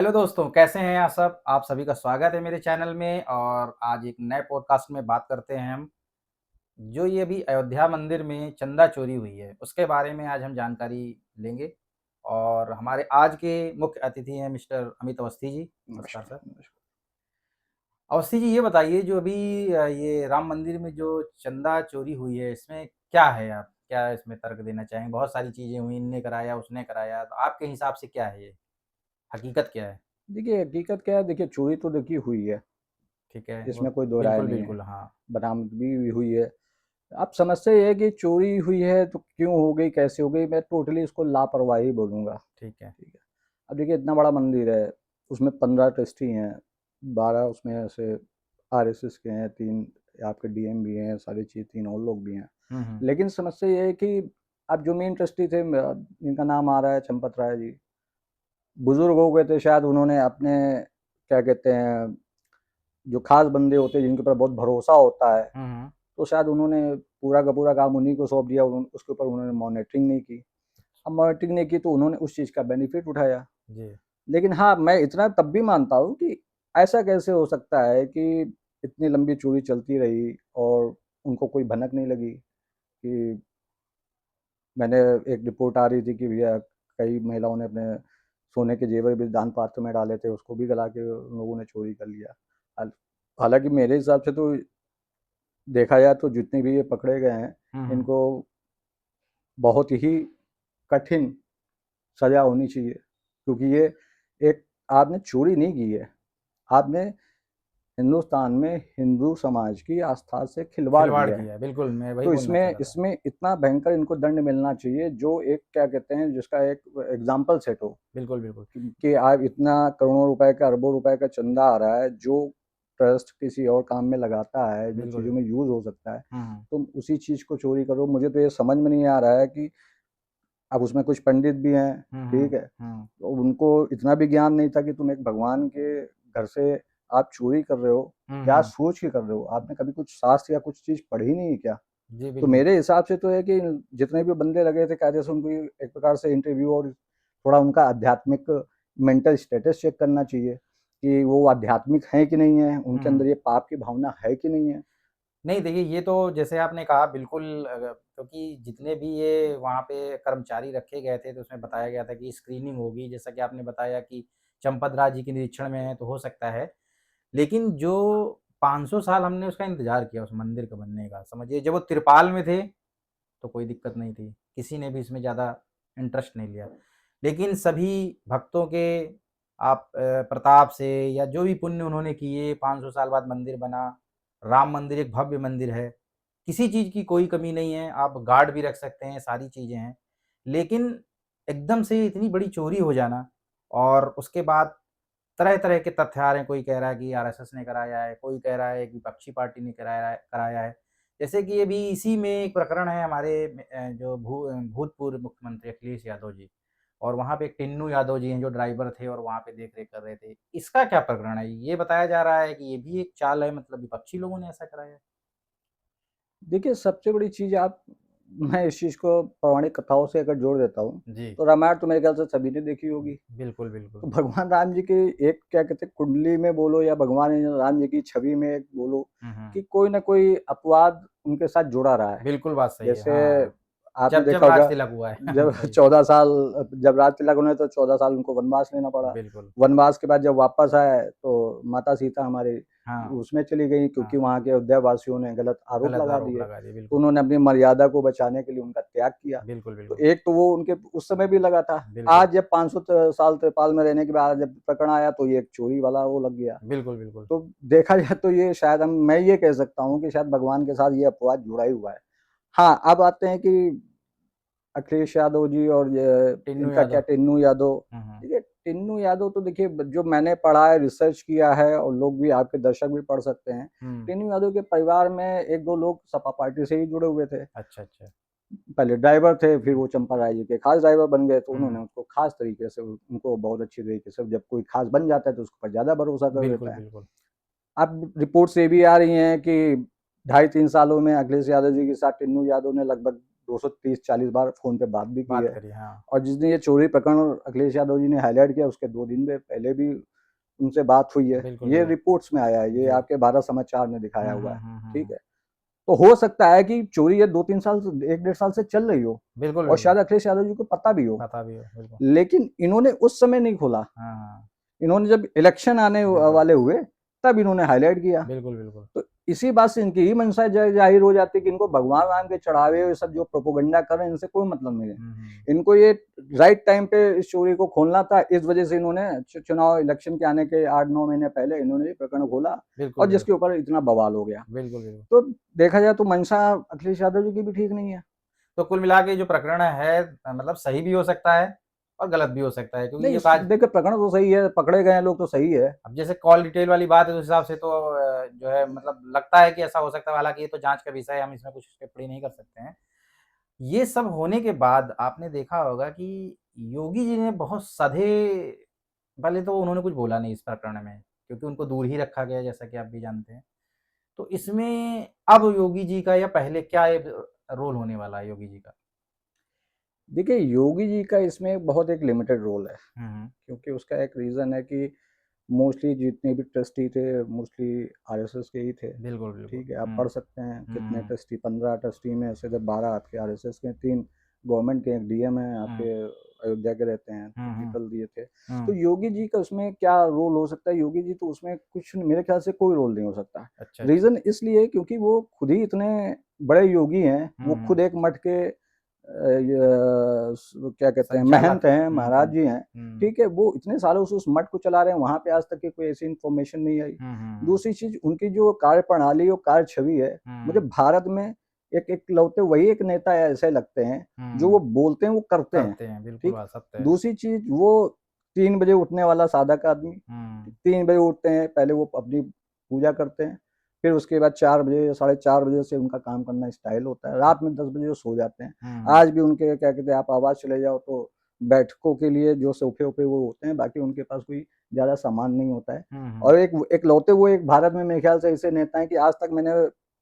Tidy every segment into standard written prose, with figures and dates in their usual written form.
Hello दोस्तों, कैसे हैं आप सब? आप सभी का स्वागत है मेरे चैनल में और आज एक नए पॉडकास्ट में बात करते हैं हम, जो ये अभी अयोध्या मंदिर में चंदा चोरी हुई है, उसके बारे में आज हम जानकारी लेंगे और हमारे आज के मुख्य अतिथि हैं मिस्टर अमित अवस्थी जी। नमस्कार नमस्कार, सर। नमस्कार। अवस्थी जी ये बताइए जो अभी ये राम मंदिर में जो चंदा चोरी हुई है, इसमें क्या है आप क्या इसमें तर्क देना चाहेंगे? बहुत सारी चीज़ें हुई, इनने कराया, उसने कराया, तो आपके हिसाब से क्या है ये? हकीकत क्या है? देखिए, हकीकत क्या है, देखिए चोरी तो देखिए हुई है, ठीक है, वो इसमें कोई दो राय बिल्कुल, नहीं है, बिल्कुल, हाँ। बरामदगी भी हुई है। अब समस्या ये है कि चोरी हुई है तो क्यों हो गई, कैसे हो गई, मैं टोटली इसको लापरवाही बोलूँगा, ठीक है। ठीक है। अब देखिए इतना बड़ा मंदिर है, उसमें 15 ट्रस्टी हैं, 12 उसमें ऐसे आरएसएस के हैं, 3 आपके डीएम भी हैं, सारी चीज़ 3 और लोग भी हैं। हुँ, हुँ। लेकिन समस्या ये है कि अब जो मेन ट्रस्टी थे जिनका नाम आ रहा है चंपत राय जी, बुज़ुर्ग हो गए थे शायद उन्होंने अपने क्या कहते हैं, जो ख़ास बंदे होते हैं जिनके ऊपर बहुत भरोसा होता है, हुँ, हुँ। तो शायद उन्होंने पूरा का पूरा काम उन्हीं को सौंप दिया, उसके ऊपर उन्होंने मॉनिटरिंग नहीं की। अब मॉनिटरिंग नहीं की तो उन्होंने उस चीज़ का बेनिफिट उठाया। जी। लेकिन हाँ, मैं इतना तब भी मानता हूँ कि ऐसा कैसे हो सकता है कि इतनी लंबी चोरी चलती रही और उनको कोई भनक नहीं लगी कि मैंने एक रिपोर्ट आ रही थी कि भैया कई महिलाओं ने अपने सोने के जेवर भी दान पात्र में डाले थे, उसको भी गला के उन लोगों ने चोरी कर लिया। हाल हालाँकि मेरे हिसाब से तो देखा जाए तो जितने भी ये पकड़े गए हैं, हुँ, हुँ। इनको बहुत ही कठिन सज़ा होनी चाहिए, क्योंकि ये एक आपने चोरी नहीं की है, आपने हिंदुस्तान में हिंदू समाज की आस्था से खिलवाड़ खिलवाड़ किया है। किया है, बिल्कुल मैं वही तो बोलना चाह इसमें रहा था। इसमें इतना भयंकर इनको दंड मिलना चाहिए जो एक क्या कहते हैं जिसका एक एग्ज़ाम्पल सेट हो। बिल्कुल, बिल्कुल। कि आप इतना करोड़ों रुपए का, अरबों रुपए का चंदा आ रहा है, जो ट्रस्ट किसी और काम में लगाता है, जो बिल्कुल, चीज़ों बिल्कुल। में यूज़ हो सकता है, हुँ, हुँ। तुम उसी चीज़ को चोरी करो। मुझे तो ये समझ में नहीं आ रहा है कि अब उसमें कुछ पंडित भी हैं, हुँ, ठीक हुँ। है? हुँ। तो उनको इतना भी ज्ञान नहीं था कि तुम एक भगवान के घर से आप चोरी कर रहे हो, हुँ, क्या हुँ। सोच के कर रहे हो? आपने कभी कुछ शास्त्र या कुछ चीज़ पढ़ी नहीं है क्या? जी, तो बिल्कुल। मेरे हिसाब से तो है कि जितने भी बंदे लगे थे कायदे से उनको एक प्रकार से इंटरव्यू और थोड़ा उनका आध्यात्मिक मेंटल स्टेटस चेक करना चाहिए कि वो आध्यात्मिक हैं कि नहीं है, हुँ, उनके हुँ। अंदर ये पाप की भावना है कि नहीं है। नहीं देखिए, ये तो जैसे आपने कहा बिल्कुल क्योंकि जितने भी ये वहाँ पे कर्मचारी रखे गए थे, तो उसमें बताया गया था कि स्क्रीनिंग होगी, जैसा कि आपने बताया कि चंपत राय जी के निरीक्षण में है, तो हो सकता है। लेकिन जो 500 साल हमने उसका इंतज़ार किया उस मंदिर के बनने का, समझिए जब वो त्रिपाल में थे तो कोई दिक्कत नहीं थी। किसी ने भी इसमें ज़्यादा इंटरेस्ट नहीं लिया। लेकिन सभी भक्तों के प्रताप से या जो भी पुण्य उन्होंने किए 500 साल बाद मंदिर बना। राम मंदिर एक भव्य मंदिर है। किसी चीज़ की कोई कमी नहीं है, आप गार्ड भी रख सकते हैं, सारी चीज़ें हैं। लेकिन एकदम से इतनी बड़ी चोरी हो जाना और उसके बाद तरह-तरह के तथ्य आ रहे हैं, कोई कह रहा है कि आरएसएस ने कराया है, कोई कह रहा है कि विपक्षी पार्टी ने कराया है। जैसे कि अभी इसी में एक प्रकरण है हमारे जो भूतपूर्व मुख्यमंत्री अखिलेश यादव जी और वहाँ पे एक टिन्नू यादव जी हैं जो ड्राइवर थे और वहाँ पे देख-रेख कर रहे थे। इसका क्या प्रकरण है? ये बताया जा रहा है कि ये भी एक चाल है मतलब विपक्षी लोगों ने ऐसा कराया है? देखिए सबसे बड़ी चीज़ आप मैं इस चीज़ को पौराणिक कथाओं से अगर जोड़ देता हूँ, जी, तो रामायण तो मेरे ख्याल से सभी ने देखी होगी। बिल्कुल, बिल्कुल। तो भगवान राम जी की एक क्या कहते हैं कुंडली में बोलो या भगवान राम जी की छवि में एक बोलो हुँ, हुँ। कि कोई ना कोई अपवाद उनके साथ जुड़ा रहा है। बिल्कुल बात सही है। जैसे हाँ, आपने जब जब देखा राज होगा तिलक हुआ है। जब सही, 14 साल जब राज तिलक होने तो 14 साल उनको वनवास लेना पड़ा। बिल्कुल। वनवास के बाद जब वापस आए तो माता सीता हमारी हाँ, उसमें चली गई क्योंकि हाँ, वहाँ के अयोध्या वासियों ने गलत आरोप गलत लगा आरोप दिए। लगा दिए, तो बिल्कुल। उन्होंने अपनी मर्यादा को बचाने के लिए उनका त्याग किया। बिल्कुल, तो बिल्कुल। एक तो वो उनके उस समय भी लगा था। बिल्कुल। आज जब 500 साल त्रिपाल में रहने के बाद जब प्रकरण आया तो ये एक चोरी वाला वो लग गया। बिल्कुल, बिल्कुल। तो देखा जाए तो ये शायद मैं ये कह सकता हूँ कि शायद भगवान के साथ ये अपवाद जुड़ा ही हुआ है। हाँ, अब आते हैं कि अखिलेश यादव जी और ये टिन्नू इनका क्या यादव। टिन्नू यादव। हुँ, हुँ। देखिए टिन्नू यादव तो देखिए जो मैंने पढ़ा है, रिसर्च किया है और लोग भी आपके दर्शक भी पढ़ सकते हैं। हुँ। टिन्नू यादव के परिवार में 1-2 लोग सपा पार्टी से ही जुड़े हुए थे। अच्छा, अच्छा। पहले ड्राइवर थे, फिर वो चंपा राय जी के खास ड्राइवर बन गए, तो उन्होंने हुँ। उसको खास तरीके से उनको बहुत अच्छी तरीके से जब कोई खास बन जाता है तो उसके ऊपर ज़्यादा भरोसा कर बिल्कुल, देता है। बिल्कुल। अब रिपोर्ट्स ये भी आ रही हैं कि ढाई 3 सालों में अखिलेश यादव जी के साथ टिन्नू यादव ने लगभग 230-40 बार फ़ोन पे बात भी की बात है। करिए, हाँ। और जिस दिन ये चोरी प्रकरण अखिलेश यादव जी ने हाइलाइट किया, उसके 2 दिन में पहले भी उनसे बात हुई है। बिल्कुल, ये बिल्कुल। रिपोर्ट्स में आया है, ये जी। आपके भारत समाचार में दिखाया हुँ, हुआ हुँ, है, हुँ, हुँ, ठीक हुँ। है? तो हो सकता है कि चोरी ये 2-3 साल से 1 डेढ़ साल से चल रही हो बिल्कुल, और बिल्कुल। शायद अखिलेश यादव जी को पता भी हो, पता भी हो, बिल्कुल। लेकिन इन्होंने उस समय नहीं खोला। हाँ, हाँ। इन्होंने जब इलेक्शन आने बिल्कुल। वाले हुए, तब इन्होंने हाइलाइट किया। बिल्कुल, बिल्कुल। तो इसी बात से इनकी ही मंशा ज़ाहिर हो जाती है कि इनको भगवान राम के चढ़ावे ये सब जो प्रोपेगेंडा कर रहे हैं, इनसे कोई मतलब नहीं है। हुँ, हुँ। इनको ये राइट टाइम पे इस चोरी को खोलना था, इस वजह से इन्होंने चुनाव इलेक्शन के आने के 8-9 महीने पहले इन्होंने ये प्रकरण खोला बिल्कुल, और जिसके बिल्कुल। ऊपर इतना बवाल हो गया। बिल्कुल, बिल्कुल। तो देखा जाए तो मंशा अखिलेश यादव जी की भी ठीक नहीं है। तो कुल मिला के जो प्रकरण है मतलब सही भी हो सकता है और गलत भी हो सकता है क्योंकि नहीं, ये इस काज देखिए प्रकरण तो सही है, पकड़े गए हैं लोग तो सही है। अब जैसे कॉल डिटेल वाली बात है, उस हिसाब से तो जो है मतलब लगता है कि ऐसा हो सकता है, हालाँकि ये तो जाँच का विषय है, हम इसमें कुछ टिप्पणी नहीं कर सकते हैं। ये सब होने के बाद आपने देखा होगा कि योगी जी ने बहुत सधे पहले तो उन्होंने कुछ बोला नहीं इस प्रकरण में, क्योंकि उनको दूर ही रखा गया जैसा कि आप भी जानते हैं। तो इसमें अब योगी जी का या पहले क्या रोल होने वाला है योगी जी का? देखिए योगी जी का इसमें बहुत एक लिमिटेड रोल है, हुँ, हुँ। क्योंकि उसका एक रीज़न है कि मोस्टली जितने भी ट्रस्टी थे, मोस्टली आरएसएस के ही थे। बिल्कुल, बिल्कुल। ठीक है, आप हुँ, पढ़ सकते हैं कितने हुँ, ट्रस्टी 15 ट्रस्टी में से जब 12 आपके आरएसएस के, 3 गवर्नमेंट के, एक डीएम हैं हुँ, आपके अयोध्या के रहते हैं, तो हुँ, हुँ, पीपल दिए थे। तो हुँ। योगी जी का उसमें क्या रोल हो सकता है? योगी जी तो उसमें कुछ मेरे ख्याल से कोई रोल नहीं हो सकता। अच्छा, अच्छा। रीज़न इसलिए क्योंकि वो खुद ही इतने बड़े योगी हैं, हुँ, वो हुँ। खुद एक मठ के क्या कहते हैं संचालक महंत हैं। हैं, महाराज जी हैं। हुँ, ठीक है, वो इतने सालों से उस मठ को चला रहे हैं, वहाँ पे आज तक की कोई ऐसी इन्फॉर्मेशन नहीं आई। हुँ, हुँ, हुँ, दूसरी चीज़ उनकी जो कार्यप्रणाली और कार्यछवि है, मुझे हुँ, भारत में एक इकलौते वही एक नेता ऐसे लगते हैं, जो वो हुँ। बोलते हैं वो करते हैं, करते हैं, बिल्कुल ठीक? बात सत्य है। दूसरी चीज़ वो 3 बजे उठने वाला साधक आदमी, हुँ, 3 बजे उठते हैं, पहले वो अपनी पूजा करते हैं, फिर उसके बाद 4 बजे या साढ़े 4 बजे से उनका काम करना स्टाइल होता है, रात में 10 बजे वो सो जाते हैं। हुँ, आज भी उनके क्या कहते हैं आप आवाज़ चले जाओ तो बैठकों के लिए जो सोफ़े-वोफ़े वो होते हैं, बाकी उनके पास कोई ज़्यादा सामान नहीं होता है। हुँ, हुँ। और इकलौते वो एक भारत में मेरे ख्याल से ऐसे नेता हैं कि आज तक मैंने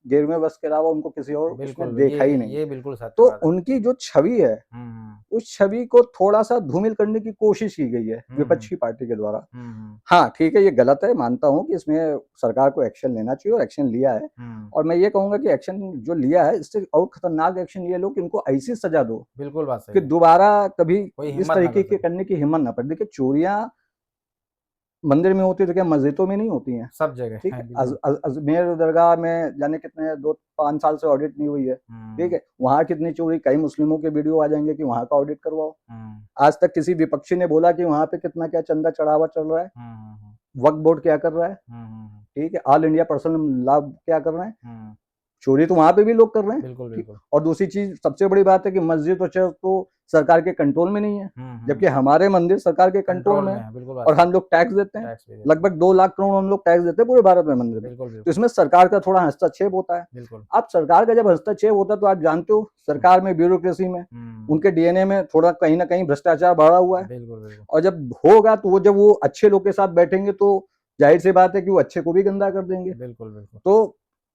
11वें वर्ष के अलावा उनको किसी और उसमें बिल्कुल, देखा ही नहीं। ये बिल्कुल सत्य तो बात है। उनकी जो छवि है, हुँ, हुँ, उस छवि को थोड़ा-सा धूमिल करने की कोशिश की गई है हुँ, हुँ, विपक्षी पार्टी के द्वारा। हुँ, हुँ, हाँ, ठीक है, ये गलत है, मानता हूँ कि इसमें सरकार को एक्शन लेना चाहिए और एक्शन लिया है। हुँ। और मैं ये कहूँगा कि एक्शन जो लिया है, इससे और खतरनाक एक्शन ये लो कि इनको ऐसी सज़ा दो बिल्कुल बात कि सही है। दोबारा कभी कोई इस हिम्मत ना तरीके कर के सके। करने की हिम्मत ना पड़े। देखिए चोरियाँ मंदिर में होती है तो क्या मस्जिदों में नहीं होती हैं, सब जगह ठीक है, है? बिल्कुल। अजमेर दरगाह में जाने कितने 2-5 साल से ऑडिट नहीं हुई है, ठीक हुँ, है? वहाँ कितनी चोरी कई मुस्लिमों के वीडियो आ जाएँगे कि वहाँ का ऑडिट करवाओ। हुँ, आज तक किसी विपक्षी ने बोला कि वहाँ पे कितना क्या चंदा चढ़ावा चल रहा है, हुँ, हुँ, हुँ, वक्फ बोर्ड क्या कर रहा है, हुँ, हुँ, हुँ, ठीक है? ऑल इंडिया पर्सनल लॉ क्या कर रहे हैं? हुँ। चोरी तो वहाँ पे भी लोग कर रहे हैं, बिल्कुल, ठीक? बिल्कुल। और दूसरी चीज़ सबसे बड़ी बात है कि मस्जिद और चर्च तो सरकार के कंट्रोल में नहीं है, हुँ, हुँ। जबकि हमारे मंदिर सरकार के कंट्रोल कंट्रोल में में है है, बिल्कुल बात और सही हम है। लोग टैक्स देते हैं। टैक्स भी देते हैं। लगभग 2 लाख करोड़ हम लोग टैक्स देते हैं पूरे भारत में मंदिर में। बिल्कुल, तो बिल्कुल, इसमें सरकार का थोड़ा हस्तक्षेप होता है। बिल्कुल। अब सरकार का जब हस्तक्षेप होता है तो आप जानते हो हुँ, सरकार में ब्यूरोक्रेसी में, हुँ। उनके डीएनए में थोड़ा कहीं न कहीं भ्रष्टाचार बढ़ा हुआ है बिल्कुल, बिल्कुल। और जब होगा तो वो जब वो अच्छे लोग के साथ बैठेंगे तो ज़ाहिर-सी बात है कि वो अच्छे को भी गंदा कर देंगे। बिल्कुल, बिल्कुल। तो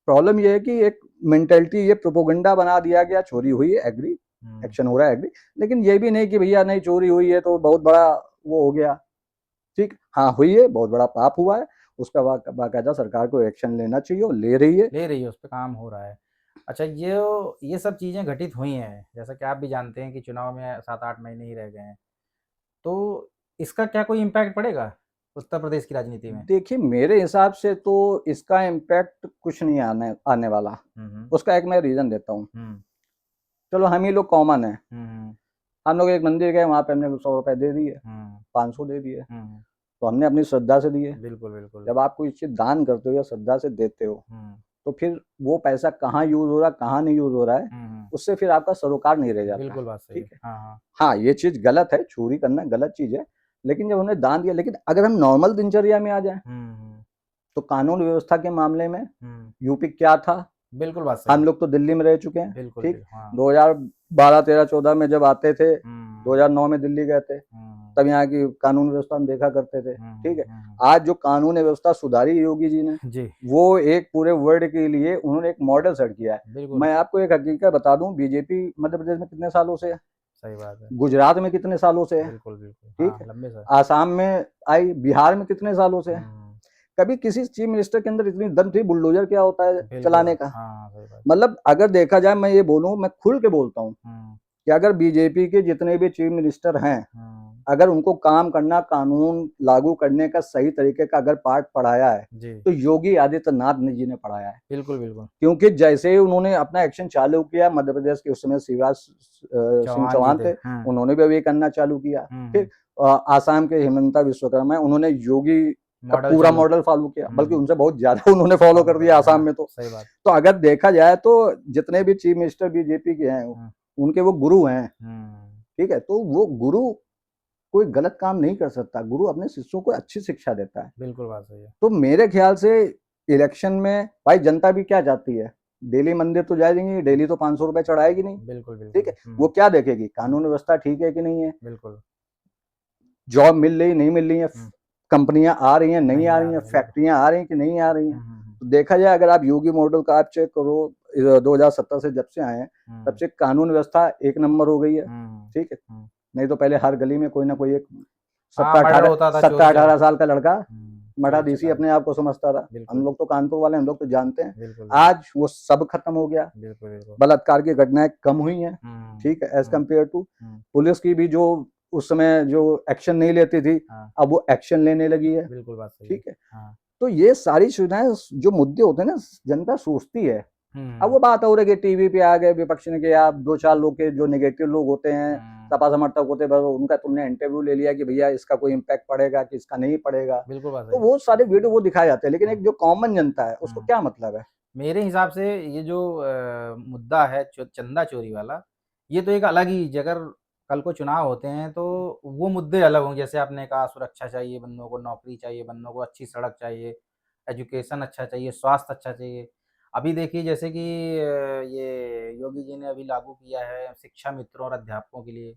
प्रॉब्लम ये है कि एक मेंटालिटी ये प्रोपेगेंडा बना दिया गया, चोरी हुई है एग्री, हुँ, एक्शन हो रहा है एग्री, लेकिन ये भी नहीं कि भैया नहीं चोरी हुई है तो बहुत बड़ा वो हो गया, ठीक? हाँ, हुई है, बहुत बड़ा पाप हुआ है, उसका बाकायदा सरकार को एक्शन लेना चाहिए और ले रही है। ले रही है, उस पे काम हो रहा है। अच्छा ये सब चीज़ें घटित हुई हैं, जैसा कि आप भी जानते हैं कि चुनाव में 7-8 महीने ही रह गए हैं। तो इसका क्या कोई इम्पैक्ट पड़ेगा उत्तर प्रदेश की राजनीति में? देखिए, मेरे हिसाब से तो इसका इम्पैक्ट कुछ नहीं आने आने वाला। हुँ, हुँ। उसका एक मैं रीज़न देता हूँ। हुँ, चलो हम ही लोग कॉमन हैं, हुँ, हुँ, हम लोग एक मंदिर गए, वहाँ पे हमने ₹100 दे दिए, हुँ, 500 दे दिए, हुँ। तो हमने अपनी श्रद्धा से दिए। बिल्कुल, बिल्कुल। जब आप कोई चीज़ दान करते हो या श्रद्धा से देते हो, हुँ, तो फिर वो पैसा कहाँ यूज़ हो रहा है, कहाँ नहीं यूज़ हो रहा है, हुँ, हुँ। उससे फिर आपका सरोकार नहीं रह जाता है, बिल्कुल बात सही है। ठीक है? हाँ, हाँ। हाँ, ये चीज़ गलत है, चोरी करना गलत चीज़ है, लेकिन जब हमने दान दिया लेकिन अगर हम नॉर्मल दिनचर्या में आ जाएँ, हुँ, हुँ, तो कानून व्यवस्था के मामले में हुँ। यूपी क्या था, बिल्कुल बात सही हम है। लोग तो दिल्ली में रह चुके हैं, बिल्कुल, ठीक? हाँ। 2000 12, 13, 14 में जब आते थे, हुँ, 2009 में दिल्ली गए थे, हुँ, तब यहाँ की कानून व्यवस्था हम देखा करते थे, ठीक है। हुँ। आज जो कानून व्यवस्था सुधारी योगी जी ने, जी, वो एक पूरे वर्ल्ड के लिए उन्होंने एक मॉडल सेट किया है। बिल्कुल, मैं आपको एक हकीकत बता दूँ, बीजेपी मध्य प्रदेश में कितने सालों से है, सही बात है। गुजरात में कितने सालों से है, बिल्कुल, बिल्कुल। ठीक हाँ, है, लंबे से आसाम में आई, बिहार में कितने सालों से है। हुँ, कभी किसी चीफ मिनिस्टर के अंदर इतनी दम थी, बुलडोजर क्या होता है बिल्कुल चलाने का। हाँ, सही बात। मतलब अगर देखा जाए, मैं ये बोलूँ, मैं खुल के बोलता हूँ हुँ, कि अगर बीजेपी के जितने भी चीफ मिनिस्टर हैं, हुँ, अगर उनको काम करना, कानून लागू करने का सही तरीके का अगर पाठ पढ़ाया है, जी, तो योगी आदित्यनाथ जी ने पढ़ाया है। बिल्कुल, बिल्कुल। क्योंकि जैसे ही उन्होंने अपना एक्शन चालू किया, मध्य प्रदेश के उस समय शिवराज सिंह चौहान जी चौहान थे। थे, हुँ, उन्होंने भी अब ये करना चालू किया। हुँ, फिर हुँ। आसाम के हिमंता विश्वकर्मा, उन्होंने योगी का मॉडल पूरा चालू मॉडल फॉलो किया, बल्कि हुँ, उनसे बहुत ज़्यादा उन्होंने फॉलो फॉलो कर कर दिया लिया। आसाम हाँ, में तो। सही बात। तो अगर देखा जाए तो जितने भी चीफ मिनिस्टर बीजेपी के हैं, हुँ, उनके वो गुरु हैं, हुँ, ठीक है? तो वो गुरु कोई गलत काम नहीं कर सकता, गुरु अपने शिष्यों को अच्छी शिक्षा देता है। बिल्कुल बात सही है। तो मेरे ख्याल से इलेक्शन में भाई जनता भी क्या चाहती है? डेली मंदिर तो जाएगी, हुँ, डेली तो 500 रुपए चढ़ाएगी नहीं, बिल्कुल, ठीक बिल्कुल। है? वो क्या देखेगी? हुँ, कानून व्यवस्था ठीक है कि नहीं है? बिल्कुल। जॉब मिल रही, नहीं मिल रही है? हुँ, कंपनियाँ आ रही हैं, नहीं नहीं आ आ रही हैं? रहे हैं, बिल्कुल। फैक्ट्रियाँ आ रही हैं कि नहीं आ रही हैं? हुँ, हुँ, हुँ, तो देखा जाए, अगर आप योगी मॉडल का आप चेक करो, 2017 से जब से आए हैं, तब हुँ, से कानून व्यवस्था एक नंबर हो गई है, हुँ, ठीक है? हुँ। नहीं तो पहले हर गली में कोई ना कोई एक हाँ, मर्डर होता था, चोरी चर 17-18 साल का लड़का मर्डा चोरी देसी चकारी। अपने आप को समझता था। हम बिल्कुल, लोग तो कानपुर वाले, हम लोग तो जानते हैं। बिल्कुल, बिल्कुल। आज वो सब खत्म हो गया। बिल्कुल, बिल्कुल। बलात्कार की घटनाएँ कम हुई हैं, हुँ, ठीक है, as um, compare to um. Police की भी, जो उस समय जो एक्शन नहीं लेती थी, हाँ, अब वो एक्शन लेने लगी है, बिल्कुल बात सही है। ठीक है। हाँ। तो ये सारी सुविधाएँ, जो मुद्दे होते हैं ना, जनता सोचती है। हुँ, अब हुँ, वो बात हो रही है कि टीवी पे आ गए विपक्ष ने, कि आप 2-4 लोग के जो नेगेटिव लोग होते हैं, हुँ। सपा समर्थक होते हैं, बस उनका तुमने इंटरव्यू ले लिया कि भैया इसका कोई इम्पैक्ट पड़ेगा कि इसका नहीं पड़ेगा। बिल्कुल बात तो सही है। वो सारे वीडियो वो दिखाए जाते हैं, लेकिन हुँ, एक जो कॉमन जनता है, उसको हुँ। क्या मतलब है? मेरे हिसाब से ये जो मुद्दा है चंदा चोरी वाला, ये तो एक अलग ही अगर कल को चुनाव होते हैं तो वो मुद्दे अलग होंगे। जैसे आपने कहा सुरक्षा चाहिए बंदों को, नौकरी चाहिए बंदों को, अच्छी सड़क चाहिए, एजुकेशन अच्छा चाहिए, स्वास्थ्य अच्छा चाहिए। अभी देखिए जैसे कि ये योगी जी ने अभी लागू किया है शिक्षा मित्रों और अध्यापकों के लिए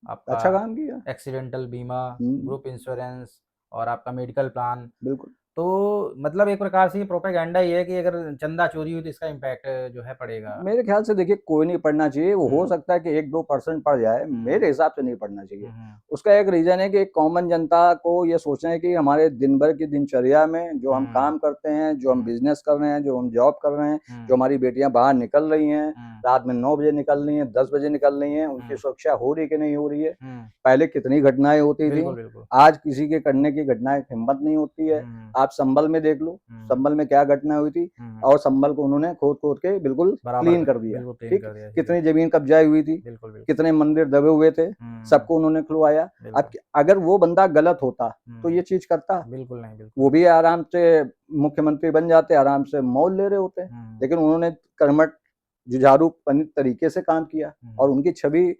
आपका अच्छा काम किया। एक्सीडेंटल बीमा, हुँ, ग्रुप इंश्योरेंस और आपका मेडिकल प्लान। बिल्कुल। तो मतलब एक प्रकार से ये प्रोपेगेंडा ही है कि अगर चंदा चोरी हुई तो इसका इम्पैक्ट जो है पड़ेगा। मेरे ख्याल से देखिए, कोई नहीं पढ़ना चाहिए, वो हो हुँ, सकता है कि 1-2% पढ़ जाए, मेरे हुँ, हिसाब से नहीं पढ़ना चाहिए। हुँ, हुँ, उसका एक रीज़न है कि एक कॉमन जनता को ये सोचना है कि हमारे दिन भर की दिनचर्या में जो हम हुँ, काम करते हैं, जो हम हुँ, बिज़नेस कर रहे हैं, जो हम जॉब कर रहे हैं, जो हुँ, हमारी बेटियाँ बाहर निकल रही हैं, हुँ, रात में 9 बजे निकल रही हैं, 10 बजे निकल रही हैं, उनकी हुँ, सुरक्षा हो रही है कि नहीं हो रही है। हुँ। पहले कितनी घटनाएँ होती थीं, बिल्कुल, बिल्कुल। आज किसी के करने की घटनाएँ हिम्मत नहीं होती है। हुँ, आप संभल में देख लो, हुँ, संभल में क्या घटना हुई थी, हुँ। और संभल को उन्होंने खोद-खोद के बिल्कुल बराबर क्लीन कर कर दिया, बिल्कुल क्लीन ठीक है? कर दिया, जी। कितनी ज़मीन कब्ज़ाई हुई थी, बिल्कुल, बिल्कुल। कितने मंदिर दबे हुए थे, हुँ, सबको उन्होंने खुलवाया। अब बिल्कुल। अगर वो बंदा गलत होता, तो हुँ, ये चीज़ करता? बिल्कुल नहीं, बिल्कुल वो नहीं। भी आराम से मुख्यमंत्री बन जाते, आराम से मौज ले रहे होते। हुँ, लेकिन उन्होंने कर्मठ, जुझारू तरीके से काम किया, हुँ। और उनकी छवि,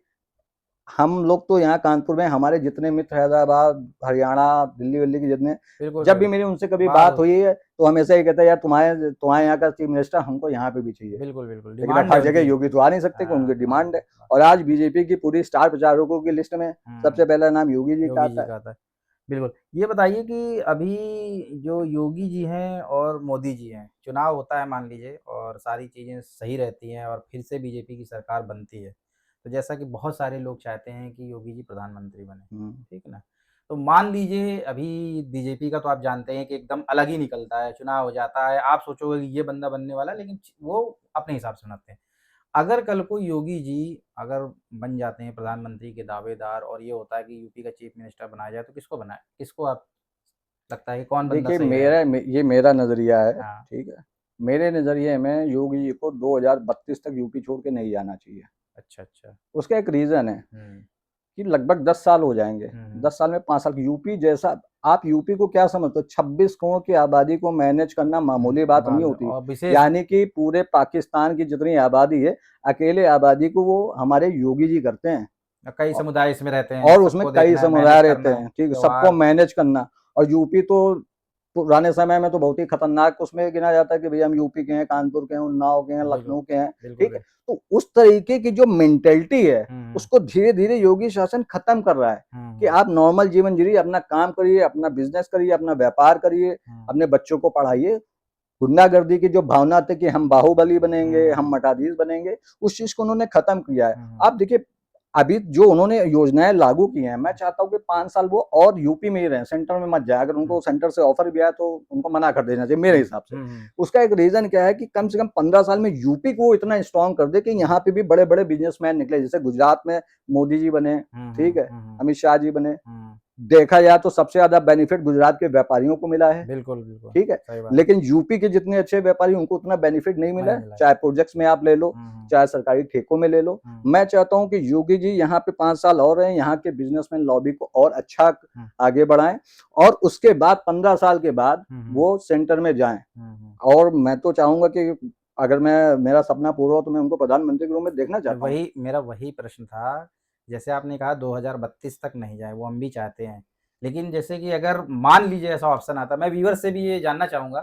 हम लोग तो यहाँ कानपुर में, हमारे जितने मित्र हैदराबाद, हरियाणा, दिल्ली-विल्ली के जितने, बिल्कुल, जब भी बिल्कुल। मेरी उनसे कभी बात बात होती हुई है, तो हमेशा ये कहते हैं, यार तुम्हारे यहाँ का चीफ मिनिस्टर हमको यहाँ पे भी चाहिए। बिल्कुल, बिल्कुल। लेकिन अब डिमांड है हर जगह उनकी। योगी तो आ नहीं सकते, कि हाँ, उनकी डिमांड डिमांड है। है। और आज बीजेपी की पूरी स्टार प्रचारकों की लिस्ट में सबसे हुँ, पहला नाम योगी जी का योगी जी आता है। का आता है। बिल्कुल। ये बताइए कि अभी जो योगी जी हैं और मोदी जी हैं, चुनाव होता है मान लीजिए और सारी चीज़ें सही रहती हैं और फिर से बीजेपी की सरकार बनती है। तो जैसा कि बहुत सारे लोग चाहते हैं कि योगी जी प्रधानमंत्री बनें, हुँ। ठीक है ना? तो मान लीजिए अभी बीजेपी का तो आप जानते हैं कि एकदम अलग ही निकलता है, चुनाव हो जाता है, आप सोचोगे कि ये बंदा बनने वाला है लेकिन वो अपने हिसाब से बनाते हैं। अगर कल को योगी जी अगर बन जाते हैं प्रधानमंत्री के दावेदार और ये होता है कि यूपी का चीफ मिनिस्टर बनाया जाए तो किसको बनाएँ? किसको आप लगता है कि कौन बंदा देखिए, सही रहेगा? ये मेरा नज़रिया है, हाँ, ठीक है? मेरे नज़रिए में योगी जी को 2032 तक यूपी छोड़ के नहीं जाना चाहिए। अच्छा, अच्छा। उसका एक रीज़न है हुँ, कि लगभग 10 साल हो जाएँगे। हुँ, हुँ। 10 साल में 5 साल की यूपी जैसा, आप यूपी को क्या समझते हो? 26 करोड़ की आबादी को मैनेज करना मामूली बात नहीं होती। और विशेष यानी कि पूरे पाकिस्तान की जितनी आबादी है, अकेले आबादी को वो हमारे योगी जी करते हैं। कई औ समुदाय इसमें रहते हैं, और उसमें सबको कई देखना है, समुदाय मैनेज रहते करना है, हैं, ठीक है? सबको त्योहार मैनेज करना, और यूपी तो पुराने समय में तो बहुत ही खतरनाक उसमें गिना जाता है कि भई हम यूपी के हैं, कानपुर के हैं, उन्नाव के हैं, बिल्कुल, लखनऊ के हैं, बिल्कुल, ठीक है? तो उस तरीके की जो मेंटालिटी है, हुँ, हुँ, उसको धीरे-धीरे योगी शासन खत्म कर रहा है हुँ, कि हुँ, आप नॉर्मल जीवन जिए, अपना काम करिए, अपना बिज़नेस करिए, अपना व्यापार करिए, हुँ, अपने बच्चों को पढ़ाइए। गुंडागर्दी की जो भावना थी कि हम बाहुबली बनेंगे, हम हुँ, मठाधीश बनेंगे, उस चीज़ को उन्होंने खत्म किया है। हुँ, हुँ, आप देखिए, अभी जो उन्होंने योजनाएँ लागू की हैं, मैं चाहता हूँ कि 5 साल वो और यूपी में ही रहें, सेंटर में मत जाएँ। अगर हुँ, उनको सेंटर से ऑफ़र भी आया तो उनको मना कर देना चाहिए मेरे हुँ, हिसाब से। हुँ, हुँ, उसका एक रीज़न क्या है कि कम से कम 15 साल में यूपी को वो इतना स्ट्रॉन्ग कर दे कि हुँ, यहाँ पे भी बड़े-बड़े बिज़नेसमैन निकले। जैसे गुजरात में मोदी जी बने, हुँ, ठीक हुँ, है? हुँ, हुँ, अमित शाह जी बने। हुँ, देखा जाए तो सबसे ज़्यादा बेनिफिट गुजरात के व्यापारियों को मिला है। बिल्कुल, बिल्कुल, ठीक है? सही बात, लेकिन यूपी के जितने अच्छे व्यापारी उनको उतना बेनिफिट नहीं मिला नहीं है, मिला है। चाहे प्रोजेक्ट्स में आप ले लो, हुँ, हुँ, चाहे सरकारी ठेकों में ले लो। हुँ, मैं चाहता हूँ कि योगी जी यहाँ पे 5 साल और रहें, यहाँ के बिज़नेसमैन लॉबी को और अच्छा हुँ, आगे बढ़ाएँ और उसके बाद 15 साल के बाद हुँ, हुँ, वो सेंटर में जाएँ। हुँ, हुँ। और मैं तो चाहूँगा कि अगर मैं मेरा सपना पूरा हो तो मैं उनको प्रधानमंत्री के रूप में देखना चाहता हूँ। वही मेरा वही प्रश्न था, जैसे आपने कहा 2032 तक नहीं जाए, वो हम भी चाहते हैं। लेकिन जैसे कि अगर मान लीजिए ऐसा ऑप्शन आता, मैं व्यूअर्स से भी ये जानना चाहूँगा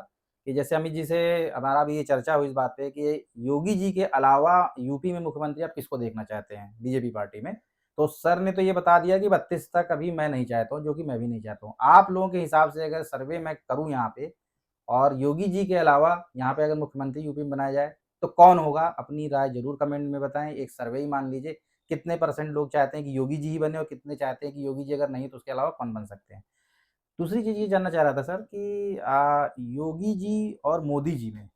कि जैसे अमित जी से हमारा भी ये चर्चा हुई इस बात पे कि योगी जी के अलावा यूपी में मुख्यमंत्री आप किसको देखना चाहते हैं बीजेपी पार्टी में? तो सर ने तो ये बता दिया कि 32 तक अभी मैं नहीं चाहता हूँ, जो कि मैं भी नहीं चाहता हूँ। आप लोगों के हिसाब से अगर सर्वे मैं करूँ यहाँ पे और योगी जी के अलावा यहाँ पे अगर मुख्यमंत्री यूपी में बनाया जाए, तो कौन होगा? अपनी राय ज़रूर कमेंट में बताएँ। एक सर्वे ही मान लीजिए, कितने परसेंट लोग चाहते हैं कि योगी जी ही बने और कितने चाहते हैं कि योगी जी अगर नहीं तो उसके अलावा कौन बन सकते हैं? दूसरी चीज़ ये जानना चाह रहा था सर कि योगी जी और मोदी जी में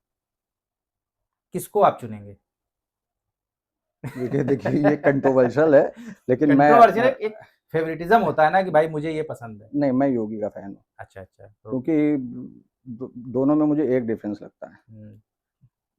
किसको आप चुनेंगे? देखिए देखिए ये कंट्रोवर्शियल है, लेकिन मैं कंट्रोवर्शियल है, एक फेवरेटिज़्म होता है ना कि भाई मुझे ये पसंद है। नहीं, मैं योगी का फैन हूँ, अच्छा, अच्छा। तो क्योंकि दोनों में मुझे एक डिफरेंस लगता है। हुँ,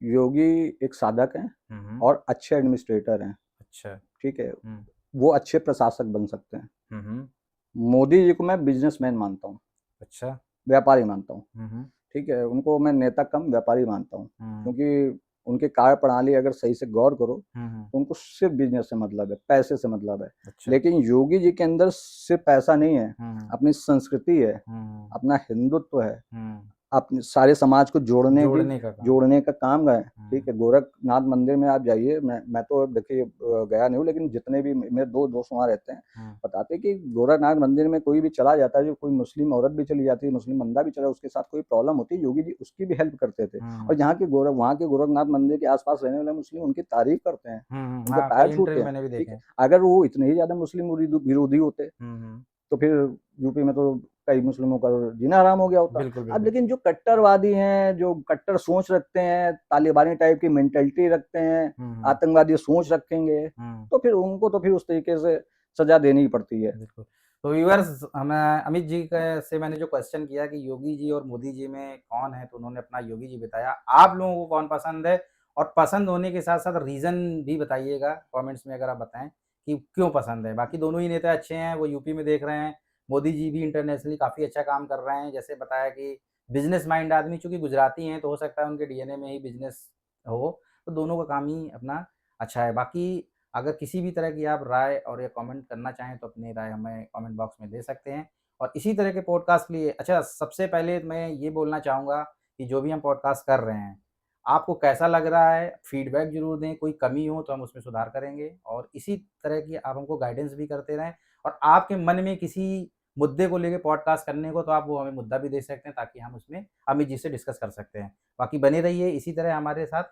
योगी एक साधक हैं हुँ, हुँ। और अच्छे एडमिनिस्ट्रेटर हैं, अच्छा। ठीक है? हुँ, वो अच्छे प्रशासक बन सकते हैं। हुँ, हुँ। मोदी जी को मैं बिज़नेसमैन मानता हूँ, अच्छा। व्यापारी मानता हूँ, हुँ, हुँ। ठीक है? उनको मैं नेता कम व्यापारी मानता हूँ, हुँ, क्योंकि उनकी कार्यप्रणाली अगर सही से गौर करो, हुँ, हुँ। तो उनको सिर्फ़ बिज़नेस से मतलब है, पैसे से मतलब है। अच्छा। लेकिन योगी जी के अंदर सिर्फ़ पैसा नहीं है, हुँ, हुँ। अपनी संस्कृति है, हुँ, हुँ। अपना हिंदुत्व है। हुँ, अपने सारे समाज को जोड़ने का काम। जोड़ने का काम है, ठीक हुँ, है? गोरखनाथ मंदिर में आप जाइए, मैं तो देखिए गया नहीं हूँ, लेकिन जितने भी मेरे 2 दोस्त वहाँ रहते हैं, हुँ, बताते हैं कि गोरखनाथ मंदिर में कोई भी चला जाता है, जो कोई मुस्लिम औरत भी चली जाती है, मुस्लिम बंदा भी चला, उसके साथ कोई प्रॉब्लम होती है, योगी जी उसकी भी हेल्प करते थे। हुँ, और हुँ। जहाँ के वहाँ के गोरखनाथ मंदिर के आस-पास रहने वाले मुस्लिम उनकी तारीफ़ करते हैं, हुँ, हुँ। उनके हाँ, पैर कई छूते इंटरव्यू हैं, मैंने भी ठीक देखे है? हैं। अगर वो इतने ही ज़्यादा मुस्लिम विरोधी होते हुँ, हुँ। तो फिर यूपी में तो कई मुस्लिमों का जीना हराम हो गया होता। बिल्कुल, अब बिल्कुल। लेकिन जो कट्टरवादी हैं, जो कट्टर सोच रखते हैं, तालिबानी टाइप की मेंटालिटी रखते हैं, हुँ, हुँ। आतंकवादी सोच रखेंगे, हुँ, तो फिर उनको तो फिर उस तरीके से सज़ा देनी ही पड़ती है। बिल्कुल। तो व्यूअर्स हमें अमित जी के से मैंने जो क्वेश्चन किया कि योगी जी और मोदी जी में कौन है, तो उन्होंने अपना योगी जी बताया। आप लोगों को कौन पसंद है? और पसंद होने के साथ-साथ रीज़न भी बताइएगा कमेंट्स में अगर आप बताएँ कि क्यों पसंद है? बाकी दोनों ही नेता अच्छे हैं, वो यूपी में देख रहे हैं। मोदी जी भी इंटरनेशनली काफ़ी अच्छा काम कर रहे हैं। जैसे बताया कि बिज़नेस माइंड आदमी चूँकि गुजराती हैं, तो हो सकता है उनके डीएनए में ही बिज़नेस हो, तो दोनों का काम ही अपना अच्छा है। बाकी अगर किसी भी तरह की आप राय और या कमेंट करना चाहें तो अपनी राय हमें कमेंट बॉक्स में दे सकते हैं। और इसी तरह के पॉडकास्ट के लिए अच्छा सबसे पहले मैं ये बोलना चाहूँगा कि जो भी हम पॉडकास्ट कर रहे हैं, आपको कैसा लग रहा है? फीडबैक ज़रूर दें, कोई कमी हो तो हम उसमें सुधार करेंगे और इसी तरह की आप हमको गाइडेंस भी करते रहें और आपके मन में किसी मुद्दे को लेके पॉडकास्ट करने को तो आप वो हमें मुद्दा भी दे सकते हैं ताकि हम उसमें अमित जी से डिस्कस कर सकते हैं। बाकी बने रहिए इसी तरह हमारे साथ